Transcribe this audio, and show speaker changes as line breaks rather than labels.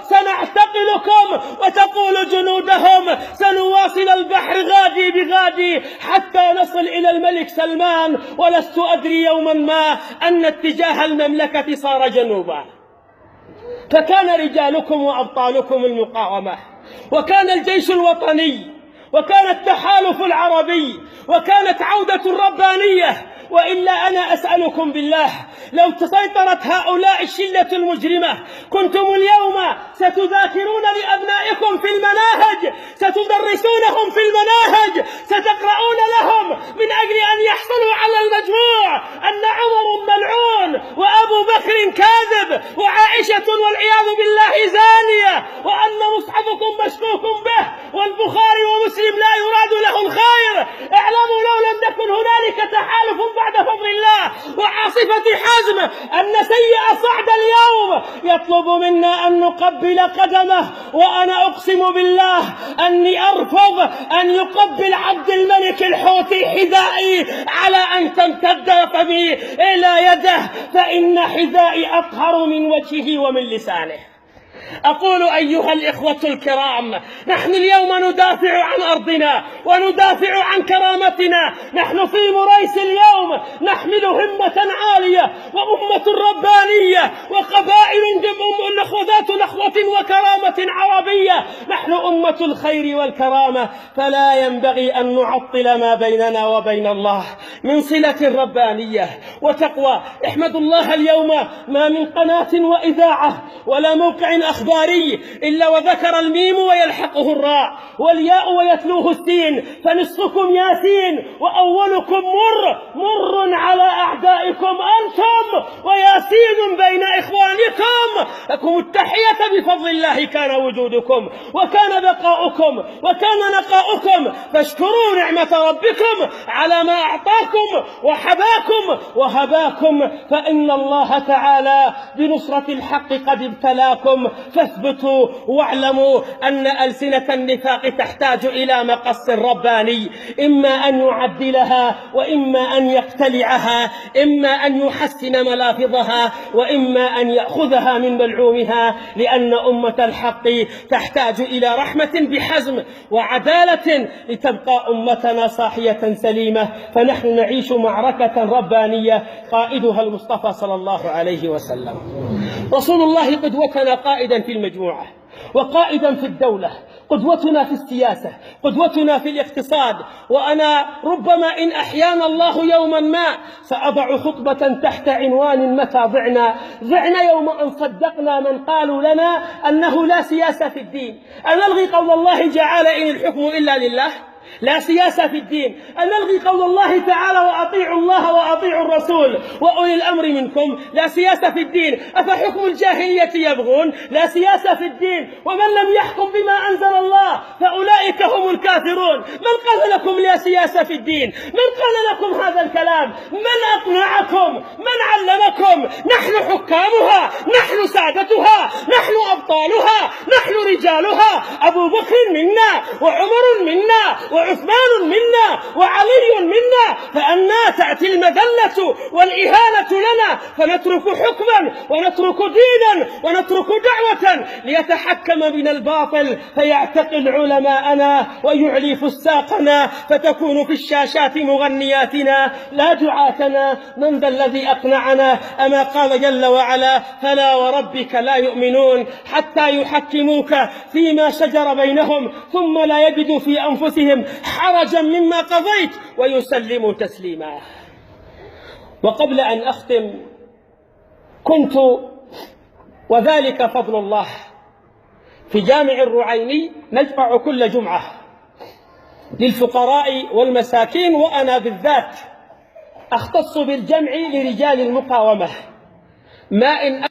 سنعتقلكم، وتقول جنودهم سنواصل البحر غادي بغادي حتى نصل إلى الملك سلمان، ولست أدري يوما ما أن اتجاه المملكة صار جنوبا. فكان رجالكم وأبطالكم المقاومة، وكان الجيش الوطني، وكان التحالف العربي، وكانت عودة الربانية. وإلا أنا أسألكم بالله، لو تسيطرت هؤلاء الشلة المجرمة كنتم اليوم ستذاكرون لأبنائكم في المناهج، ستدرسونهم في المناهج، ستقرؤون لهم من أجل أن يحصلوا على المجموع أن عمر ملعون، وأبو بكر كاذب، وعائشة والعياذ بالله زانية، وأن مصحفكم مشكوك به، والبخاري ومسلم لا يراد له الخير. اعلموا لو لم تكن هنالك تحالف بعد فضل الله وعاصفة حزم أن سيء صعد اليوم يطلب منا أن نقبل قدمه، وأنا أقسم بالله أني أرفض أن يقبل عبد الملك الحوثي حذائي على أن تمتد فمي إلى يده، فإن حذائي أطهر من وجهه ومن لسانه. أقول أيها الإخوة الكرام، نحن اليوم ندافع عن أرضنا وندافع عن كرامتنا. نحن في مريس اليوم نحمل همة عالية وأمة ربانية وقبائل ذات نخوة وكرامة عربية. نحن أمة الخير والكرامة، فلا ينبغي أن نعطل ما بيننا وبين الله من صلة ربانية وتقوى. احمد الله اليوم ما من قناة وإذاعة ولا موقع أخباري إلا وذكر الميم ويلحقه الراء والياء ويتلوه السين، فنصفكم ياسين وأولكم مر على أعدائكم أنتم، وياسين بين إخوانكم. لكم التحية بفضل الله كان وجودكم وكان بقاؤكم وكان نقاؤكم، فاشكروا نعمة ربكم على ما أعطاكم وهباكم، فإن الله تعالى بنصرة الحق قد ابتلاكم. فاثبتوا واعلموا أن ألسنة النفاق تحتاج إلى مقص رباني، إما أن يعدلها وإما أن يقتلعها، إما أن يحسن ملافظها وإما أن يأخذها من ملعومها، لأن أمة الحق تحتاج إلى رحمة بحزم وعدالة لتبقى أمتنا صاحية سليمة. فنحن نعيش معركة ربانية قائدها المصطفى صلى الله عليه وسلم. رسول الله قدوتنا قائدا في المجموعة وقائدا في الدولة، قدوتنا في السياسة، قدوتنا في الاقتصاد. وأنا ربما إن أحيانا الله يوما ما سأضع خطبة تحت عنوان متى ضعنا يوم أن صدقنا من قالوا لنا أنه لا سياسة في الدين. أن نلغي قول الله تعالى إن الحكم إلا لله، لا سياسة في الدين. أن نلغي قول الله تعالى وأطيعوا الله وأطيعوا الرسول وأولي الأمر منكم، لا سياسة في الدين. أفحكم الجاهلية يبغون، لا سياسة في الدين. ومن لم يحكم بما أنزل الله فأولئك هم الكافرون. من قال لكم لا سياسة في الدين؟ من قال لكم هذا الكلام؟ من أقنعكم؟ من علمكم؟ نحن حكامها، نحن سادتها، نحن أبطالها، نحن رجالها. أبو بكر منا وعمر منا وعثمان منا وعلي منا، فأنا تأتي المذلة والإهانة لنا فنترك حكما ونترك دينا ونترك دعوة ليتحكم بنا الباطل فيعتقل علماءنا ويعلي فساقنا، فتكون في الشاشات مغنياتنا لا دعاتنا. من ذا الذي أقنعنا؟ أما قال جل وعلا: فلا وربك لا يؤمنون حتى يحكموك فيما شجر بينهم ثم لا يجدوا في أنفسهم حرجا مما قضيت ويسلموا تسليما. وقبل أن أختم، كنت وذلك فضل الله في جامع الرعيني نجمع كل جمعة للفقراء والمساكين، وأنا بالذات أختص بالجمع لرجال المقاومة. ما إن